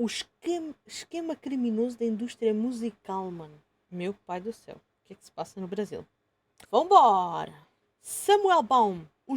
O esquema criminoso da indústria musical, mano. Meu pai do céu. O que é que se passa no Brasil? Vambora! Samuel Baum. O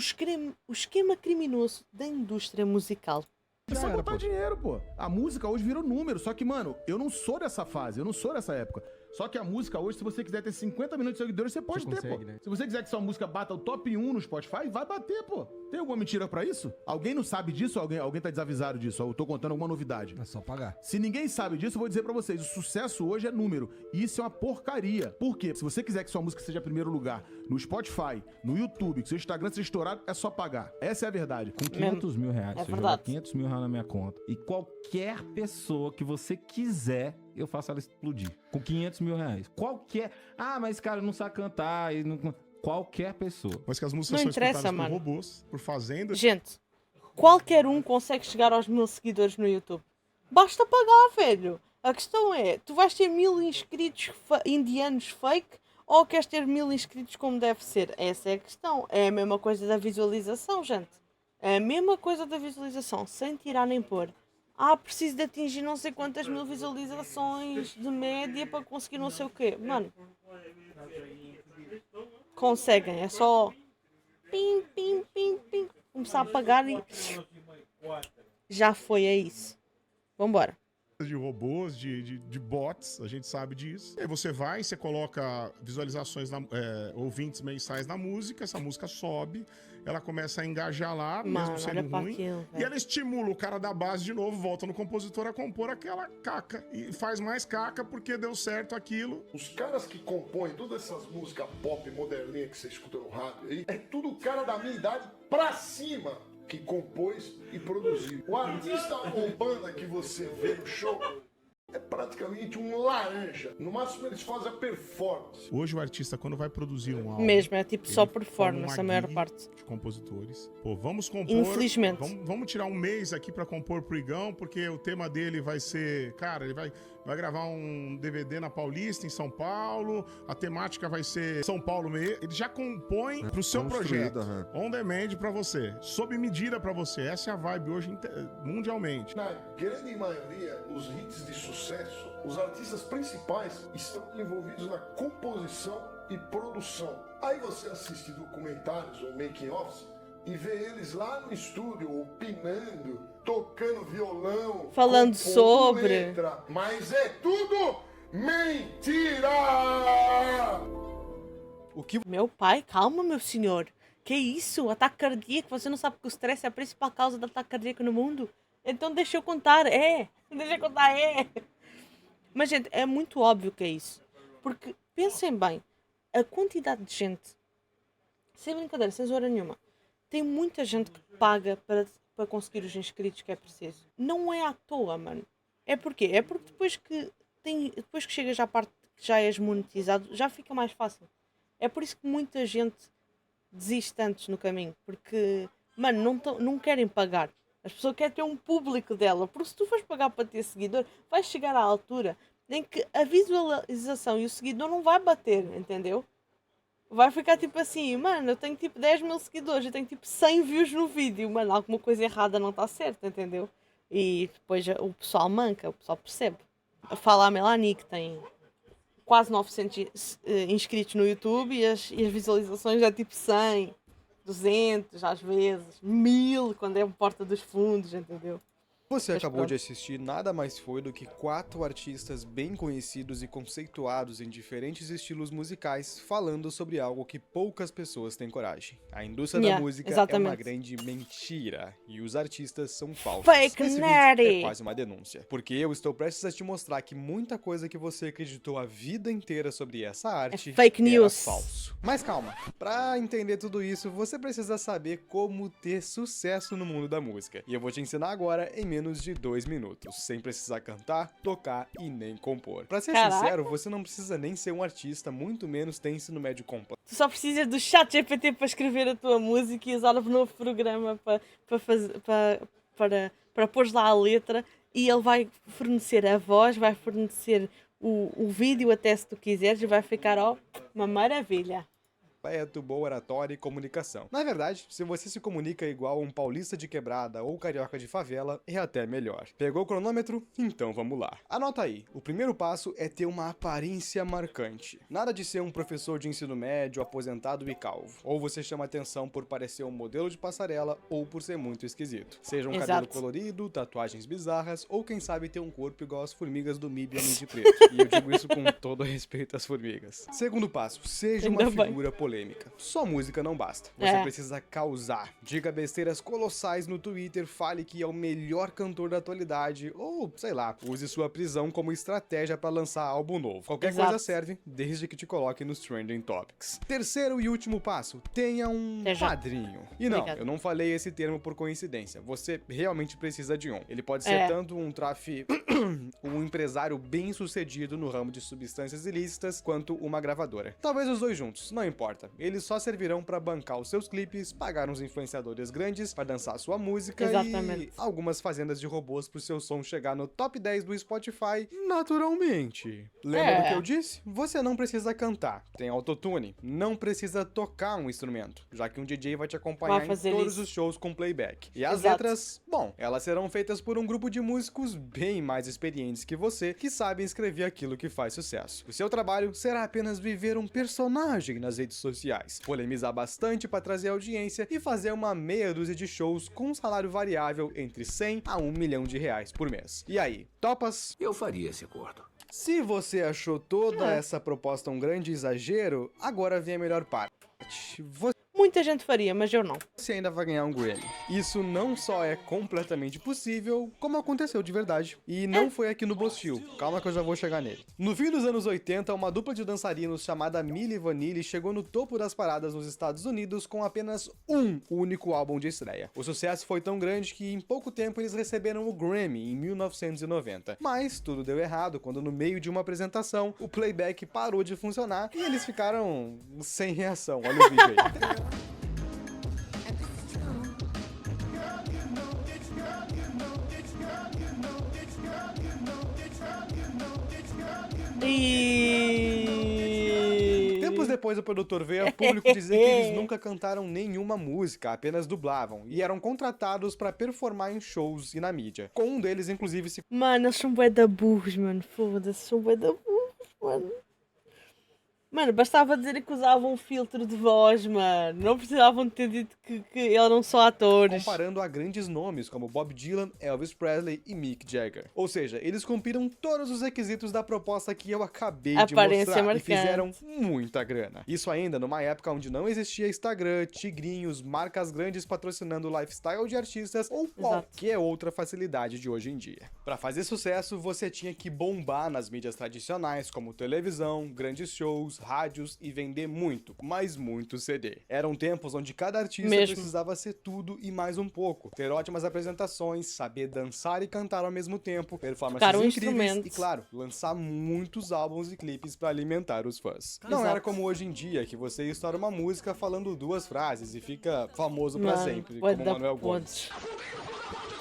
esquema criminoso da indústria musical. É só botar dinheiro, pô. A música hoje virou número. Só que, mano, eu não sou dessa fase, eu não sou dessa época. Só que a música hoje, se você quiser ter 50 milhões de seguidores, você pode ter, consegue, pô. né? Se você quiser que sua música bata o top 1 no Spotify, vai bater, pô. Tem alguma mentira pra isso? Alguém não sabe disso? Alguém tá desavisado disso? Eu tô contando alguma novidade. É só pagar. Se ninguém sabe disso, eu vou dizer pra vocês, o sucesso hoje é número. E isso é uma porcaria. Por quê? Se você quiser que sua música seja primeiro lugar no Spotify, no YouTube, que seu Instagram seja estourado, é só pagar. Essa é a verdade. Com 500 mil reais, É se eu jogar verdade. 500 mil reais na minha conta, e qualquer pessoa que você quiser, eu faço ela explodir. Com 500 mil reais. Qualquer... Ah, mas cara, não sabe cantar. E não... Qualquer pessoa. Mas que as músicas Não são interessa, escutadas por mano. robôs, por fazendas. Gente, qualquer um consegue chegar aos 1000 seguidores no YouTube. Basta pagar, velho. A questão é, tu vais ter 1000 inscritos indianos fake ou queres ter 1000 inscritos como deve ser? Essa é a questão. É a mesma coisa da visualização, gente. É a mesma coisa da visualização, sem tirar nem pôr. Preciso de atingir não sei quantas 1000 visualizações de média para conseguir não sei o quê. Mano, conseguem, é só pim, pim, pim, pim, começar a pagar e já foi, é isso. Vambora. De robôs, de bots, a gente sabe disso. Aí você vai, você coloca visualizações, ouvintes mensais na música, essa música sobe, ela começa a engajar lá, Mano, mesmo olha sendo pra ruim, aquilo, e velho. ela estimula o cara da base de novo, volta no compositor a compor aquela caca, e faz mais caca porque deu certo aquilo. Os caras que compõem todas essas músicas pop moderninha que você escuta no rádio aí, é tudo cara da minha idade pra cima que compôs e produziu. O artista ou banda que você vê no show é praticamente um laranja. No máximo eles fazem a performance. Hoje o artista, quando vai produzir um álbum... Mesmo, é tipo só ele performance, forma a maior guia parte. de compositores. Pô, vamos compor... Infelizmente. Vamos tirar um mês aqui pra compor pro Igão, porque o tema dele vai ser... Cara, ele vai gravar um DVD na Paulista, em São Paulo. A temática vai ser São Paulo mesmo. Ele já compõe pro seu projeto. On demand pra você. Sob medida pra você. Essa é a vibe hoje mundialmente. Na grande maioria, os hits de sucesso, os artistas principais estão envolvidos na composição e produção. Aí você assiste documentários ou making-offs e vê eles lá no estúdio, opinando, tocando violão, Falando compondo sobre. letra. Mas é tudo mentira! Meu pai, calma, meu senhor. Que isso? Ataque cardíaco? Você não sabe que o stress é a principal causa de ataque cardíaco no mundo? Então deixa eu contar, é. Deixa eu contar, é. Mas, gente, é muito óbvio que é isso. Porque, pensem bem, a quantidade de gente, sem brincadeira, sem zoeira nenhuma, tem muita gente que paga para conseguir os inscritos que é preciso. Não é à toa, mano. É porquê? É porque depois que chegas à parte que já és monetizado, já fica mais fácil. É por isso que muita gente desiste antes no caminho. Porque, mano, não querem pagar. As pessoas querem ter um público dela. Porque se tu fores pagar para ter seguidor, vais chegar à altura em que a visualização e o seguidor não vai bater, entendeu? Vai ficar tipo assim, mano, eu tenho tipo 10 mil seguidores, eu tenho tipo 100 views no vídeo, mano, alguma coisa errada não está certa, entendeu? E depois o pessoal manca, o pessoal percebe. Fala a Melanie que tem quase 900 inscritos no YouTube e as visualizações é tipo 100, 200 às vezes, 1000 quando é a porta dos fundos, entendeu? Você Mas acabou pronto. de assistir nada mais foi do que 4 artistas bem conhecidos e conceituados em diferentes estilos musicais falando sobre algo que poucas pessoas têm coragem. A indústria da Yeah, música é exatamente. uma grande mentira e os artistas são falsos. Fake Esse nerdy. vídeo é quase uma denúncia, porque eu estou prestes a te mostrar que muita coisa que você acreditou a vida inteira sobre essa arte fake era news. falso. Mas calma, pra entender tudo isso, você precisa saber como ter sucesso no mundo da música. E eu vou te ensinar agora em menos de 2 minutos, sem precisar cantar, tocar e nem compor. Pra ser Caraca. sincero, você não precisa nem ser um artista, muito menos ter ensino médio completo. Tu só precisas do chat GPT para escrever a tua música e usar o novo programa para pôr lá a letra e ele vai fornecer a voz, vai fornecer o vídeo até se tu quiseres e vai ficar, ó, uma maravilha. completo, boa oratória e comunicação. Na verdade, se você se comunica igual um paulista de quebrada ou carioca de favela, é até melhor. Pegou o cronômetro? Então vamos lá. Anota aí, o primeiro passo é ter uma aparência marcante. Nada de ser um professor de ensino médio, aposentado e calvo. Ou você chama atenção por parecer um modelo de passarela ou por ser muito esquisito. Seja um Exato. cabelo colorido, tatuagens bizarras ou quem sabe ter um corpo igual às formigas do MIB Homem de Preto. E eu digo isso com todo respeito às formigas. Segundo passo, seja uma Ainda bem. figura polêmica. Só música não basta. Você precisa causar. Diga besteiras colossais no Twitter, fale que é o melhor cantor da atualidade ou, sei lá, use sua prisão como estratégia para lançar álbum novo. Qualquer Exato. coisa serve, desde que te coloque nos trending topics. Terceiro e último passo, tenha um Seja. padrinho. E não, Obrigada. eu não falei esse termo por coincidência. Você realmente precisa de um. Ele pode ser É. tanto um um empresário bem sucedido no ramo de substâncias ilícitas, quanto uma gravadora. Talvez os dois juntos, não importa. Eles só servirão pra bancar os seus clipes, pagar uns influenciadores grandes pra dançar sua música Exatamente. e algumas fazendas de robôs pro seu som chegar no top 10 do Spotify naturalmente. Lembra do que eu disse? Você não precisa cantar, tem autotune, não precisa tocar um instrumento, já que um DJ vai te acompanhar Vai em fazer todos isso. os shows com playback. E as Exato. letras, bom, elas serão feitas por um grupo de músicos bem mais experientes que você, que sabem escrever aquilo que faz sucesso. O seu trabalho será apenas viver um personagem nas redes sociais, polemizar bastante para trazer audiência e fazer uma meia dúzia de shows com um salário variável entre 100 a 1 milhão de reais por mês. E aí, topas? Eu faria esse acordo. Se você achou toda essa proposta um grande exagero, agora vem a melhor parte. Muita gente faria, mas eu não. Você ainda vai ganhar um Grammy. Isso não só é completamente possível, como aconteceu de verdade. E não foi aqui no Bostil. Calma que eu já vou chegar nele. No fim dos anos 80, uma dupla de dançarinos chamada Milli Vanilli chegou no topo das paradas nos Estados Unidos com apenas um único álbum de estreia. O sucesso foi tão grande que em pouco tempo eles receberam o Grammy em 1990. Mas tudo deu errado quando no meio de uma apresentação o playback parou de funcionar e eles ficaram sem reação. Olha o vídeo aí. E... Tempos depois, o produtor veio a público dizer que eles nunca cantaram nenhuma música, apenas dublavam, e eram contratados pra performar em shows e na mídia. Com um deles, inclusive, se Mano, eles são bué da burros, mano. Foda-se, são bué da burros, mano. Mano, bastava dizer que usavam um filtro de voz, mano. Não precisavam ter dito que eram só atores. comparando a grandes nomes como Bob Dylan, Elvis Presley e Mick Jagger. Ou seja, eles cumpriram todos os requisitos da proposta que eu acabei de Aparência mostrar marcante. e fizeram muita grana. Isso ainda numa época onde não existia Instagram, tigrinhos, marcas grandes patrocinando o lifestyle de artistas ou qualquer outra facilidade de hoje em dia. Para fazer sucesso, você tinha que bombar nas mídias tradicionais como televisão, grandes shows, rádios e vender muito, mas muito CD. Eram tempos onde cada artista Mesmo. precisava ser tudo e mais um pouco. Ter ótimas apresentações, saber dançar e cantar ao mesmo tempo, performances Tocar um incríveis instrumento. e, claro, lançar muitos álbuns e clipes para alimentar os fãs. Não Exato. era como hoje em dia, que você estoura uma música falando duas frases e fica famoso pra Mano, sempre, bué como da Manuel Gomes. podres.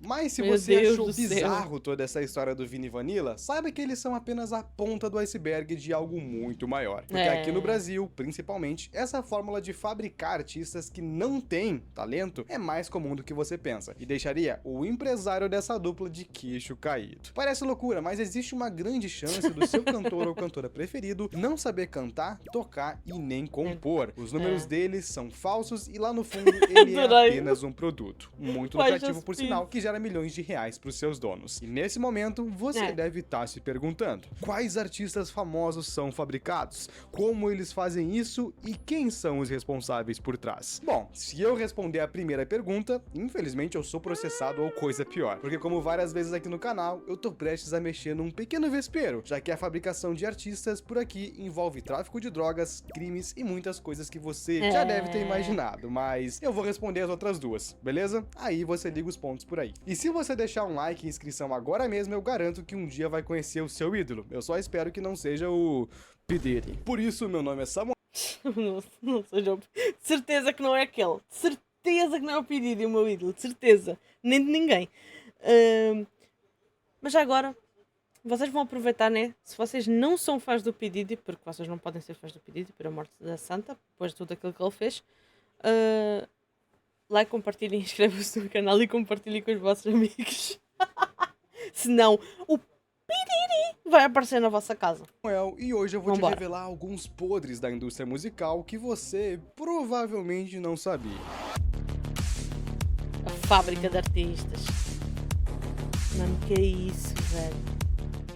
Mas se Meu você Deus achou do céu. bizarro toda essa história do Vini Vanilla, saiba que eles são apenas a ponta do iceberg de algo muito maior. Porque É. aqui no Brasil, principalmente, essa fórmula de fabricar artistas que não têm talento é mais comum do que você pensa e deixaria o empresário dessa dupla de queixo caído. Parece loucura, mas existe uma grande chance do seu cantor ou cantora preferido não saber cantar, tocar e nem compor. Os números deles são falsos e lá no fundo ele é Adorei. apenas um produto. Muito Vai, lucrativo, por Jaspin. sinal, que gera milhões de reais para os seus donos. E nesse momento, você É. deve estar se perguntando: quais artistas famosos são fabricados? Como eles fazem isso? E quem são os responsáveis por trás? Bom, se eu responder a primeira pergunta, infelizmente eu sou processado ou coisa pior. Porque como várias vezes aqui no canal, eu tô prestes a mexer num pequeno vespeiro, já que a fabricação de artistas por aqui envolve tráfico de drogas, crimes e muitas coisas que você já deve ter imaginado. Mas eu vou responder as outras duas, beleza? Aí você liga os pontos por aí. E se você deixar um like e inscrição agora mesmo, eu garanto que um dia vai conhecer o seu ídolo. Eu só espero que não seja o P. Diddy. Por isso, meu nome é Samuel. Não seja de certeza que não é aquele. De certeza que não é o P. Diddy, o meu ídolo. De certeza. Nem de ninguém. Mas já agora, vocês vão aproveitar, né? Se vocês não são fãs do P. Diddy, porque vocês não podem ser fãs do P. Diddy, pela morte da Santa, depois de tudo aquilo que ele fez, like, compartilhem, inscrevam-se no canal e compartilhem com os vossos amigos. Senão, o P. Diddy vai aparecer na vossa casa. Samuel, e hoje eu vou Vambora. te revelar alguns podres da indústria musical que você provavelmente não sabia. A fábrica de artistas. Mano, que é isso, velho?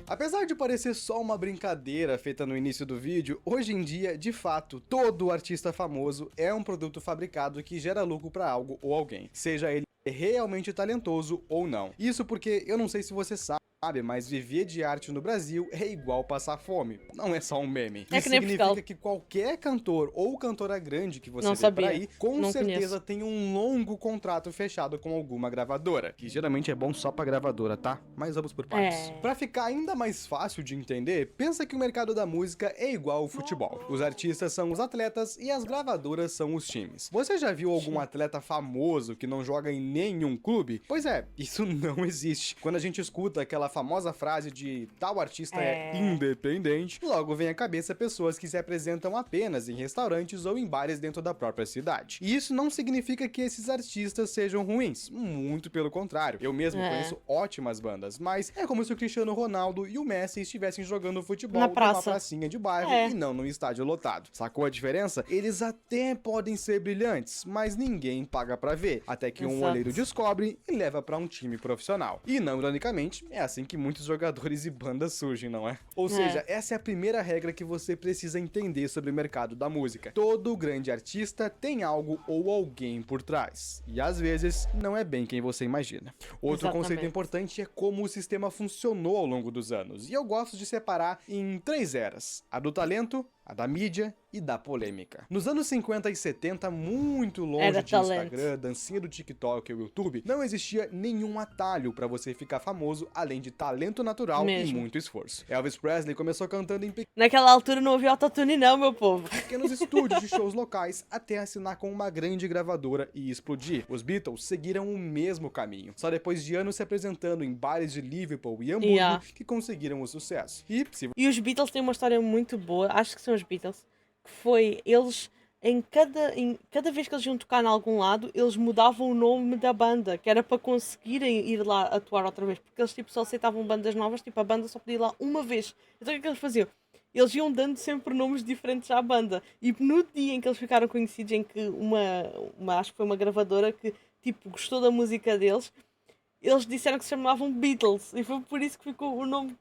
Apesar de parecer só uma brincadeira feita no início do vídeo, hoje em dia, de fato, todo artista famoso é um produto fabricado que gera lucro para algo ou alguém, seja ele realmente talentoso ou não. Isso porque eu não sei se você sabe, mas viver de arte no Brasil é igual passar fome. Não é só um meme. É Isso que nem significa Portugal. que qualquer cantor ou cantora grande que você Não vê sabia. por aí, com Não certeza tem um longo contrato fechado com alguma gravadora. Que geralmente é bom só pra gravadora, tá? Mas vamos por partes. Pra ficar ainda mais fácil de entender, pensa que o mercado da música é igual ao futebol. Os artistas são os atletas e as gravadoras são os times. Você já viu algum atleta famoso que não joga em nenhum clube? Pois é, isso não existe. Quando a gente escuta aquela famosa frase de tal artista é independente, logo vem à cabeça pessoas que se apresentam apenas em restaurantes ou em bares dentro da própria cidade. E isso não significa que esses artistas sejam ruins, muito pelo contrário. Eu mesmo conheço ótimas bandas, mas é como se o Cristiano Ronaldo e o Messi estivessem jogando futebol Na numa praça. pracinha de bairro e não num estádio lotado. Sacou a diferença? Eles até podem ser brilhantes, mas ninguém paga pra ver, até que um Exato. olheiro descobre e leva pra um time profissional. E não ironicamente, é assim que muitos jogadores e bandas surgem, não é? Ou seja, essa é a primeira regra que você precisa entender sobre o mercado da música. Todo grande artista tem algo ou alguém por trás. E às vezes, não é bem quem você imagina. Outro Exatamente. conceito importante é como o sistema funcionou ao longo dos anos. E eu gosto de separar em 3 eras: a do talento, a da mídia e da polêmica. Nos anos 50 e 70, muito longe Era de talento. Instagram, dancinha do TikTok ou YouTube, não existia nenhum atalho pra você ficar famoso além de talento natural Mesmo. e muito esforço. Elvis Presley começou cantando em Naquela altura não havia autotune não, meu povo. pequenos estúdios de shows locais até assinar com uma grande gravadora e explodir. Os Beatles seguiram o mesmo caminho, só depois de anos se apresentando em bares de Liverpool e Hamburgo que conseguiram o sucesso. E se E os Beatles têm uma história muito boa, acho que são os Beatles, que foi eles, em cada vez que eles iam tocar em algum lado, eles mudavam o nome da banda, que era para conseguirem ir lá atuar outra vez, porque eles tipo, só aceitavam bandas novas, tipo a banda só podia ir lá uma vez. Então o que é que eles faziam? Eles iam dando sempre nomes diferentes à banda. E no dia em que eles ficaram conhecidos, em que acho que foi uma gravadora que tipo, gostou da música deles, eles disseram que se chamavam Beatles e foi por isso que ficou o nome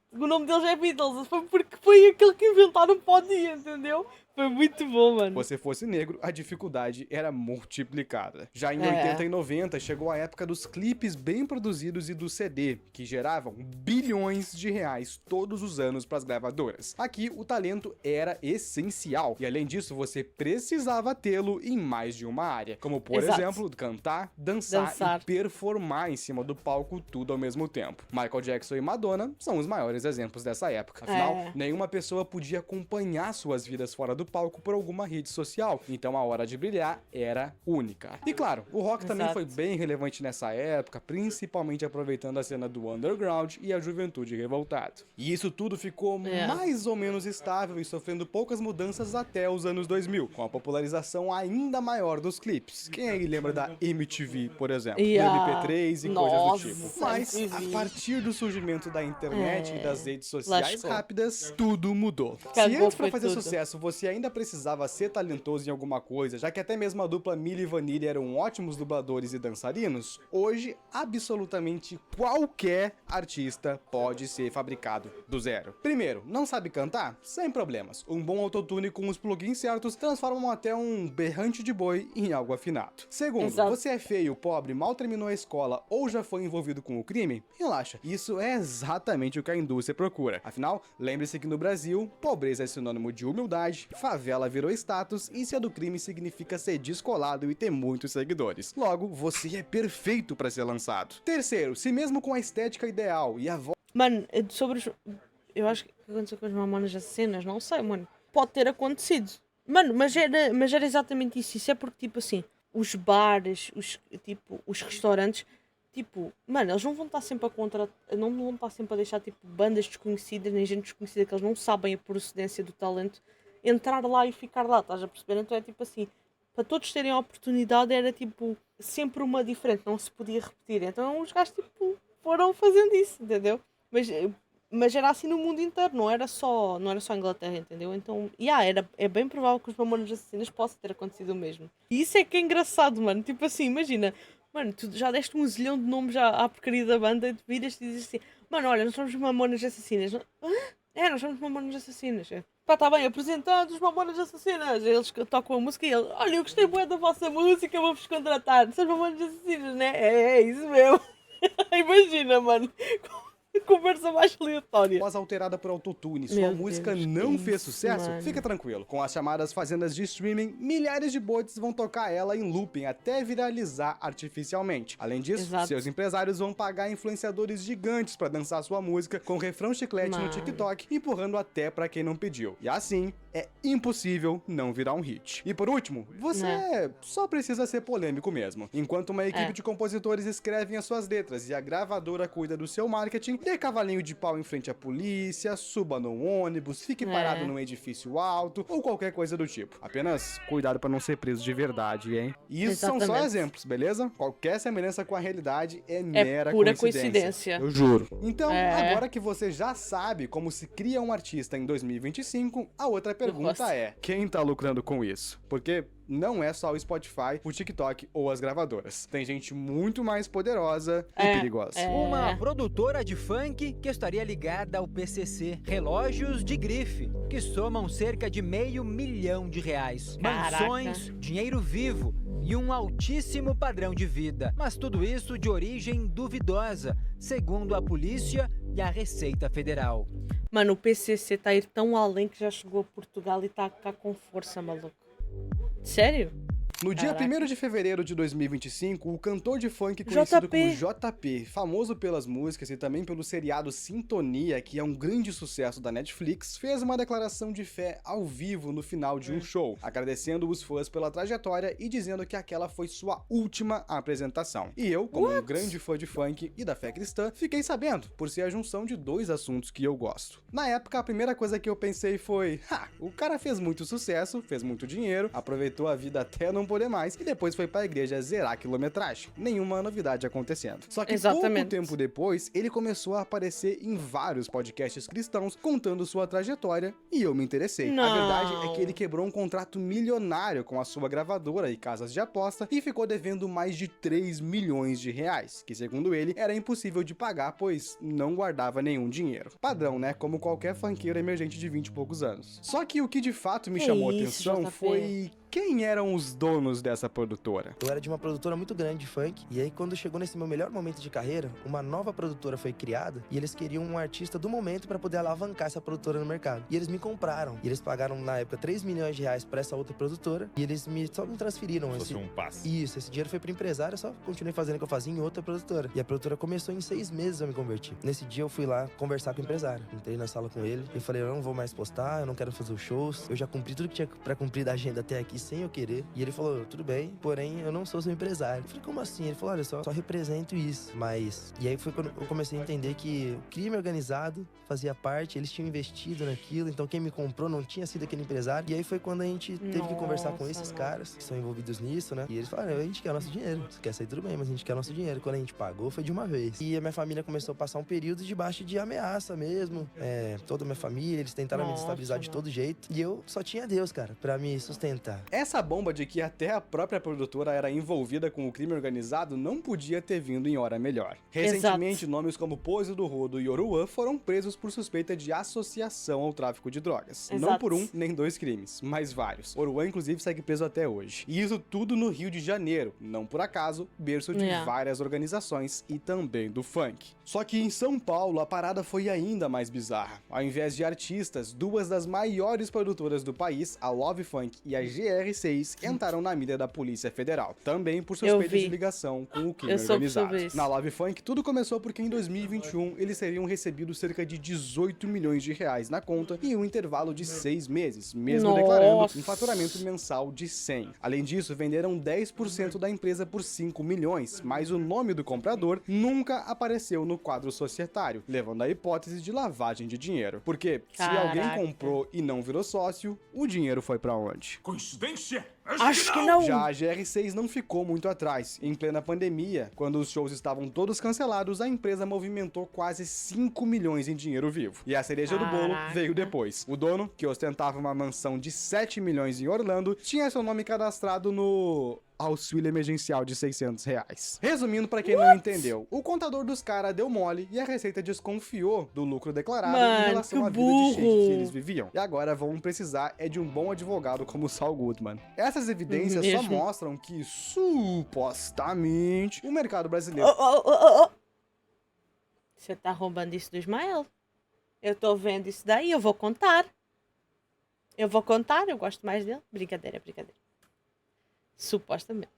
deles é Beatles, foi porque foi aquele que inventaram para o dia, entendeu? Foi muito bom, mano. você fosse negro, a dificuldade era multiplicada. Já em 80 e 90, chegou a época dos clipes bem produzidos e do CD, que geravam bilhões de reais todos os anos para as gravadoras. Aqui, o talento era essencial, e além disso, você precisava tê-lo em mais de uma área, como, por Exato. exemplo, cantar, dançar Dançar. e performar em cima do palco, tudo ao mesmo tempo. Michael Jackson e Madonna são os maiores exemplos dessa época. Afinal, nenhuma pessoa podia acompanhar suas vidas fora do palco por alguma rede social, então a hora de brilhar era única. E claro, o rock também Exato. foi bem relevante nessa época, principalmente aproveitando a cena do underground e a juventude revoltada. E isso tudo ficou mais ou menos estável e sofrendo poucas mudanças até os anos 2000, com a popularização ainda maior dos clipes. Quem aí lembra da MTV, por exemplo? Do MP3 e Nossa, coisas do tipo. Mas, MTV. a partir do surgimento da internet e das redes sociais Lascou. rápidas, tudo mudou. Se Cagou antes pra foi fazer tudo. sucesso você ainda precisava ser talentoso em alguma coisa, já que até mesmo a dupla Milli e Vanilli eram ótimos dubladores e dançarinos, hoje absolutamente qualquer artista pode ser fabricado do zero. Primeiro, não sabe cantar? Sem problemas. Um bom autotune com os plugins certos transformam até um berrante de boi em algo afinado. Segundo, Exato. você é feio, pobre, mal terminou a escola ou já foi envolvido com o crime? Relaxa, isso é exatamente o que a indústria procura. Afinal, lembre-se que no Brasil, pobreza é sinônimo de humildade, favela virou status e ser do crime significa ser descolado e ter muitos seguidores. Logo, você é perfeito pra ser lançado. Terceiro, se mesmo com a estética ideal e a voz Mano, sobre os... Eu acho que aconteceu com as Mamonas Assassinas, não sei, mano. Pode ter acontecido. Mano, mas era exatamente isso. Isso é porque, tipo assim, os bares, os restaurantes tipo, mano, eles não vão estar sempre a não vão estar sempre a deixar, tipo, bandas desconhecidas, nem gente desconhecida que eles não sabem a procedência do talento, entrar lá e ficar lá, estás a perceber? Então é tipo assim, para todos terem a oportunidade era, tipo, sempre uma diferente, não se podia repetir. Então os gajos, tipo, foram fazendo isso, entendeu? Mas era assim no mundo inteiro, não era só a Inglaterra, entendeu? Então, é bem provável que os Mamonas Assassinas possa ter acontecido o mesmo. E isso é que é engraçado, mano. Tipo assim, imagina, mano, tu já deste um zilhão de nomes à porcaria da banda e tu viras e dizes assim, mano, olha, nós somos Mamonas Assassinas. Hã? Nós somos Mamonas Assassinas. Pá, tá bem, apresentando os Mamonas Assassinas. Eles tocam a música e ele, olha, eu gostei muito da vossa música, vou-vos contratar. São Mamonas Assassinas, né? É isso mesmo. Imagina, mano. Conversa mais aleatória. Voz alterada por autotune, sua Meu música Deus, não que fez isso, sucesso? mano. Fica tranquilo. Com as chamadas fazendas de streaming, milhares de bots vão tocar ela em looping até viralizar artificialmente. Além disso, Exato. seus empresários vão pagar influenciadores gigantes pra dançar sua música com refrão chiclete no Mano. TikTok, empurrando até pra quem não pediu. E assim, é impossível não virar um hit. E por último, você só precisa ser polêmico mesmo. Enquanto uma equipe de compositores escrevem as suas letras e a gravadora cuida do seu marketing, dê cavalinho de pau em frente à polícia, suba no ônibus, fique parado num edifício alto ou qualquer coisa do tipo. Apenas cuidado pra não ser preso de verdade, hein? E isso são só Exatamente. exemplos, beleza? Qualquer semelhança com a realidade é mera pura coincidência. coincidência. Eu juro. Então, É. agora que você já sabe como se cria um artista em 2025, a outra pergunta Nossa. é: quem tá lucrando com isso? Porque não é só o Spotify, o TikTok ou as gravadoras. Tem gente muito mais poderosa e perigosa. Uma produtora de funk que estaria ligada ao PCC. Relógios de grife, que somam cerca de R$500 mil. Caraca. Mansões, dinheiro vivo e um altíssimo padrão de vida. Mas tudo isso de origem duvidosa, segundo a polícia e a Receita Federal. Mano, o PCC tá a ir tão além que já chegou a Portugal e tá cá com força, maluco. Sério? No dia Caraca. 1º de fevereiro de 2025, o cantor de funk conhecido como JP, famoso pelas músicas e também pelo seriado Sintonia, que é um grande sucesso da Netflix, fez uma declaração de fé ao vivo no final de um show, agradecendo os fãs pela trajetória e dizendo que aquela foi sua última apresentação. E eu, como um grande fã de funk e da fé cristã, fiquei sabendo, por ser a junção de dois assuntos que eu gosto. Na época, a primeira coisa que eu pensei foi, o cara fez muito sucesso, fez muito dinheiro, aproveitou a vida até não poder mais e depois foi pra igreja zerar a quilometragem. Nenhuma novidade acontecendo. Só que pouco tempo depois, ele começou a aparecer em vários podcasts cristãos contando sua trajetória e eu me interessei. Não. A verdade é que ele quebrou um contrato milionário com a sua gravadora e casas de aposta e ficou devendo mais de R$3 milhões, que segundo ele, era impossível de pagar, pois não guardava nenhum dinheiro. Padrão, né? Como qualquer funkeiro emergente de 20 e poucos anos. Só que o que de fato me chamou a atenção JP? foi quem eram os donos dessa produtora. Eu era de uma produtora muito grande de funk, e aí quando chegou nesse meu melhor momento de carreira, uma nova produtora foi criada, e eles queriam um artista do momento pra poder alavancar essa produtora no mercado. E eles me compraram, e eles pagaram na época R$3 milhões pra essa outra produtora, e eles só me transferiram Fosse um passe. Isso, esse dinheiro foi pro empresário, eu só continuei fazendo o que eu fazia em outra produtora. E a produtora começou em 6 meses eu me converti. Nesse dia eu fui lá conversar com o empresário. Entrei na sala com ele e falei, eu não vou mais postar, eu não quero fazer os shows, eu já cumpri tudo que tinha pra cumprir da agenda até aqui sem eu querer. E ele falou, tudo bem, porém eu não sou seu empresário. Eu falei, como assim? Ele falou, olha, só represento isso. Mas... E aí foi quando eu comecei a entender que o crime organizado fazia parte, eles tinham investido naquilo, então quem me comprou não tinha sido aquele empresário. E aí foi quando a gente teve que conversar com esses caras que são envolvidos nisso, né? E eles falaram, a gente quer nosso dinheiro. Você quer sair tudo bem, mas a gente quer nosso dinheiro. Quando a gente pagou, foi de uma vez. E a minha família começou a passar um período debaixo de ameaça mesmo. Toda a minha família, eles tentaram me destabilizar de todo jeito. E eu só tinha Deus, cara, pra me sustentar. Essa bomba de que até a própria produtora era envolvida com o crime organizado não podia ter vindo em hora melhor. Recentemente, nomes como Pose do Rodo e Oruan foram presos por suspeita de associação ao tráfico de drogas. Não por um nem dois crimes, mas vários. Oruan, inclusive, segue preso até hoje. E isso tudo no Rio de Janeiro, não por acaso, berço de várias organizações e também do funk. Só que em São Paulo, a parada foi ainda mais bizarra. Ao invés de artistas, duas das maiores produtoras do país, a Love Funk e a GR, GR6 entraram na mira da Polícia Federal, também por Eu suspeitas vi. de ligação com o crime Eu soube organizado. sobre isso. Na Love Funk, tudo começou porque em 2021 eles teriam recebido cerca de 18 milhões de reais na conta em um intervalo de 6 meses, mesmo Nossa. declarando um faturamento mensal de 100. Além disso, venderam 10% da empresa por 5 milhões, mas o nome do comprador nunca apareceu no quadro societário, levando à hipótese de lavagem de dinheiro. Porque se alguém Caraca. comprou e não virou sócio, o dinheiro foi pra onde? Acho que não. Já a GR6 não ficou muito atrás. Em plena pandemia, quando os shows estavam todos cancelados, a empresa movimentou quase 5 milhões em dinheiro vivo. E a cereja do bolo Caraca. veio depois. O dono, que ostentava uma mansão de 7 milhões em Orlando, tinha seu nome cadastrado no auxílio emergencial de 600 reais. Resumindo, pra quem não entendeu, o contador dos caras deu mole e a Receita desconfiou do lucro declarado Mano, em relação que à vida de shade burro. que eles viviam. E agora vão precisar é de um bom advogado como o Saul Goodman. Essas evidências só Mesmo. mostram que, supostamente, o mercado brasileiro Você tá roubando isso do Ismael? Eu tô vendo isso daí, eu vou contar. Eu gosto mais dele. Brincadeira. Supostamente.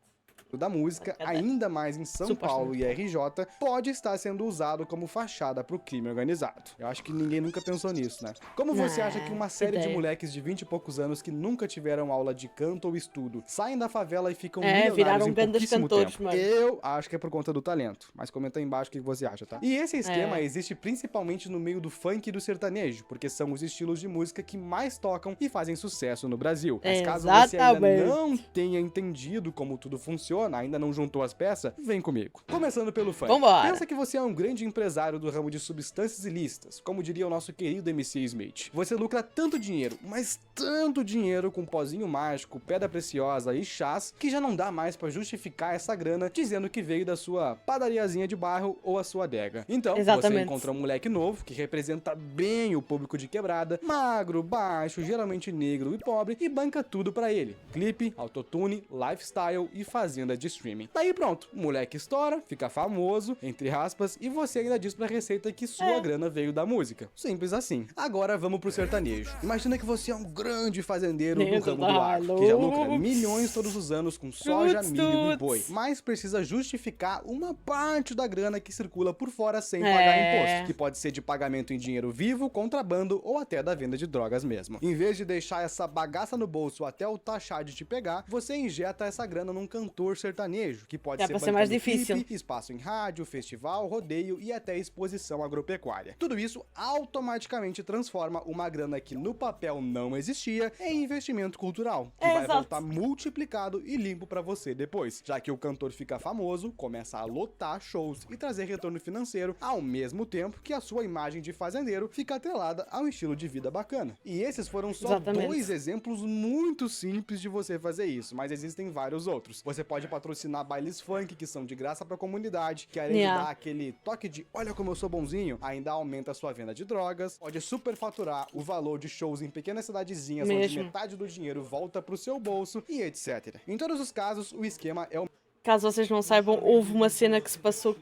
da música, Cadê? ainda mais em São Paulo e Supostamente. RJ, pode estar sendo usado como fachada pro crime organizado. Eu acho que ninguém nunca pensou nisso, né? Como você acha que uma série de ideia. moleques de 20 e poucos anos que nunca tiveram aula de canto ou estudo saem da favela e ficam Viraram milionários em grandes pouquíssimo cantores, tempo? mano. Eu acho que é por conta do talento, mas comenta aí embaixo o que você acha, tá? E esse esquema É. existe principalmente no meio do funk e do sertanejo, porque são os estilos de música que mais tocam e fazem sucesso no Brasil. Mas caso você ainda Exatamente. não tenha entendido como tudo funciona, ainda não juntou as peças, vem comigo. Começando pelo funk. Vambora. Pensa que você é um grande empresário do ramo de substâncias ilícitas, como diria o nosso querido MC Smith. Você lucra tanto dinheiro, mas tanto dinheiro com pozinho mágico, pedra preciosa e chás, que já não dá mais pra justificar essa grana dizendo que veio da sua padariazinha de bairro ou a sua adega. Então, você Exatamente. encontra um moleque novo, que representa bem o público de quebrada, magro, baixo, geralmente negro e pobre, e banca tudo pra ele. Clipe, autotune, lifestyle e fazenda de streaming. Daí pronto, o moleque estoura, fica famoso, entre aspas, e você ainda diz pra Receita que sua grana veio da música. Simples assim. Agora vamos pro sertanejo. Imagina que você é um grande fazendeiro do Dentro ramo do da agro, que já lucra luz. milhões todos os anos com soja, Tuts, milho e tuts. boi, mas precisa justificar uma parte da grana que circula por fora sem pagar imposto, que pode ser de pagamento em dinheiro vivo, contrabando ou até da venda de drogas mesmo. Em vez de deixar essa bagaça no bolso até o taxar de te pegar, você injeta essa grana num cantor sertanejo, que pode É ser pra ser mais bancando difícil. clipe, espaço em rádio, festival, rodeio e até exposição agropecuária. Tudo isso automaticamente transforma uma grana que no papel não existia em investimento cultural, que vai Exato. voltar multiplicado e limpo pra você depois, já que o cantor fica famoso, começa a lotar shows e trazer retorno financeiro, ao mesmo tempo que a sua imagem de fazendeiro fica atrelada ao estilo de vida bacana. E esses foram só Exatamente. 2 exemplos muito simples de você fazer isso, mas existem vários outros. Você pode patrocinar bailes funk que são de graça pra comunidade, que além de dar aquele toque de olha como eu sou bonzinho, ainda aumenta a sua venda de drogas, pode superfaturar o valor de shows em pequenas cidadezinhas onde Mesmo. metade do dinheiro volta pro seu bolso e etc. Em todos os casos, o esquema é o Caso vocês não saibam, houve uma cena que se passou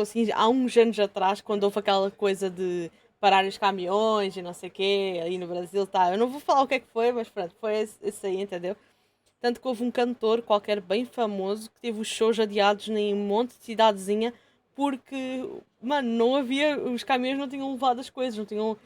assim há uns anos atrás, quando houve aquela coisa de parar os caminhões e não sei o quê, aí no Brasil, tá. Eu não vou falar o que é que foi, mas pronto, foi isso aí, entendeu? Tanto que houve um cantor qualquer bem famoso que teve os shows adiados em um monte de cidadezinha porque, mano, não havia, os caminhões não tinham levado as coisas, não tinham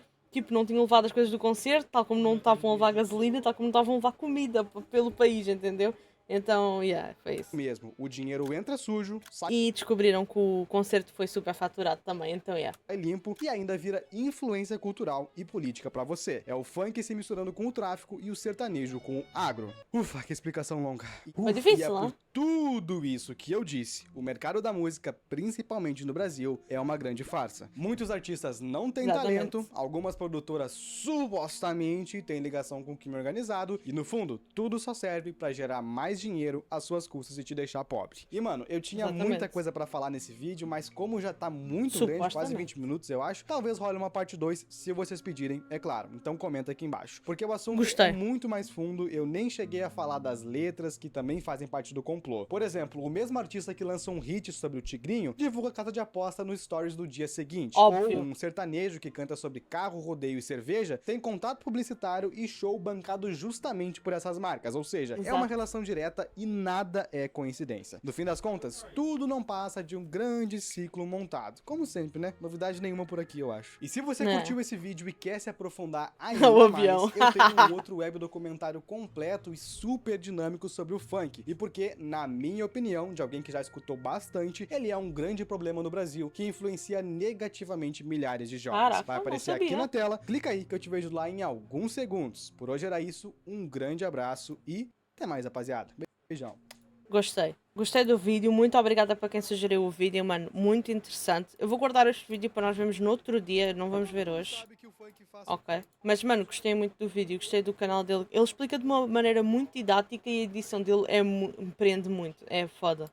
levado as coisas do concerto, tal como não estavam a levar gasolina, tal como não estavam a levar comida pelo país, entendeu? Então, foi isso. mesmo. O dinheiro entra sujo, sai E descobriram que o concerto foi super faturado também, então, limpo e ainda vira influência cultural e política pra você. É o funk se misturando com o tráfico e o sertanejo com o agro. Ufa, que explicação longa. Foi difícil, e é né? por tudo isso que eu disse, o mercado da música, principalmente no Brasil, é uma grande farsa. Muitos artistas não têm Exatamente. talento, algumas produtoras supostamente têm ligação com o crime organizado e no fundo, tudo só serve pra gerar mais mais dinheiro às suas custas e te deixar pobre. E, mano, eu tinha Exatamente. muita coisa pra falar nesse vídeo, mas como já tá muito grande, quase Supostamente. 20 minutos, eu acho, talvez role uma parte 2, se vocês pedirem, é claro. Então comenta aqui embaixo. Porque o assunto Gostei. é muito mais fundo, eu nem cheguei a falar das letras que também fazem parte do complô. Por exemplo, o mesmo artista que lançou um hit sobre o Tigrinho, divulga casa de aposta nos stories do dia seguinte. Óbvio. Ou um sertanejo que canta sobre carro, rodeio e cerveja, tem contato publicitário e show bancado justamente por essas marcas. Ou seja, é Exato. uma relação direta e nada é coincidência. No fim das contas, tudo não passa de um grande ciclo montado. Como sempre, né? Novidade nenhuma por aqui, eu acho. E se você É. curtiu esse vídeo e quer se aprofundar ainda O mais, avião. eu tenho um outro web documentário completo e super dinâmico sobre o funk. E porque, na minha opinião, de alguém que já escutou bastante, ele é um grande problema no Brasil, que influencia negativamente milhares de jovens. Caraca, Vai não aparecer sabia. aqui na tela. Clica aí que eu te vejo lá em alguns segundos. Por hoje era isso, um grande abraço e até mais, rapaziada. Beijão. Gostei. Gostei do vídeo. Muito obrigada para quem sugeriu o vídeo, mano. Muito interessante. Eu vou guardar este vídeo para nós vermos no outro dia. Não vamos ver hoje. Ok. Mas, mano, gostei muito do vídeo. Gostei do canal dele. Ele explica de uma maneira muito didática e a edição dele me prende muito. É foda.